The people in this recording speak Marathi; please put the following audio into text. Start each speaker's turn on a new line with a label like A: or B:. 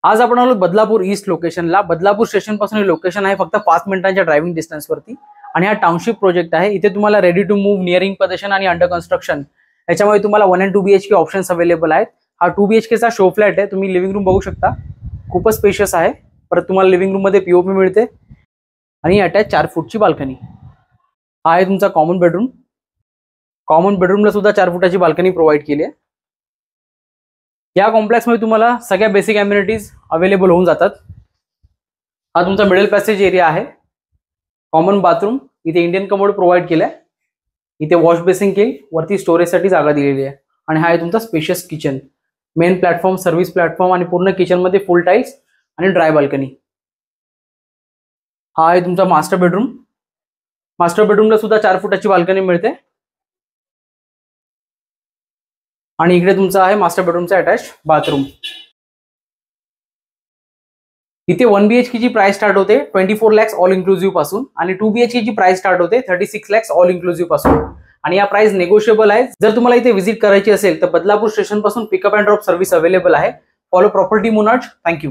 A: आज आपण आलो बदलापूर ईस्ट लोकेशनला. बदलापूर स्टेशन पासून हे लोकेशन आहे फक्त 5 मिनिटांच्या ड्रायव्हिंग डिस्टन्स वरती. आणि हा टाउनशिप प्रोजेक्ट आहे. इथे तुम्हाला ready to move, nearing position आणि अंडर कन्स्ट्रक्शन याच्यामध्ये तुम्हाला 1 and 2 BHK ऑप्शन्स अवेलेबल आहेत. हा 2 BHK चा शो फ्लॅट आहे. तुम्ही लिव्हिंग रूम बघू शकता, खूपच स्पेशियस आहे. परत तुम्हाला लिव्हिंग रूम मध्ये पीओपी मिळते आणि अटॅच 4 फूटची बाल्कनी. हा आहे तुमचा कॉमन बेडरूम. कॉमन बेडरूमला सुद्धा 4 फुटाची बाल्कनी प्रोव्हाइड केली आहे. या कॉम्प्लेक्स मध्ये तुम्हाला सगळ्या बेसिक अम्युनिटीज अवेलेबल होऊन जातात. हा तुमचा मिडल पॅसेज एरिया आहे. कॉमन बाथरूम, इथे इंडियन कमोड प्रोव्हाइड केलाय. इथे वॉश बेसिंग केली, वरती स्टोरेजसाठी जागा दिलेली आहे. आणि हा आहे तुमचा spacious kitchen, main platform, service platform आणि पूर्ण किचन मध्ये फुल टाईल्स आणि ड्राय बाल्कनी. हा आहे तुमचा मास्टर बेडरूम. मास्टर बेडरूमला सुद्धा 4 फुटाची बाल्कनी मिळते. आणि इकडे तुमचा आहे मास्टर बेडरूमचा अटॅच बाथरूम. इथे 1 BHK ची प्राइस स्टार्ट होते 24 lakhs ऑल इन्क्लुसिव्ह पासून आणि 2 BHK ची प्राइस स्टार्ट होते 36 lakhs ऑल इन्क्लुसिव्ह पासून. आणि या प्राइस नेगोशिएबल आहे. जर तुम्हाला इथे व्हिजिट करायची असेल तर बदलापूर स्टेशन पासून pickup and drop service available आहे. फॉलो प्रॉपर्टी मुनाज. थँक्यू.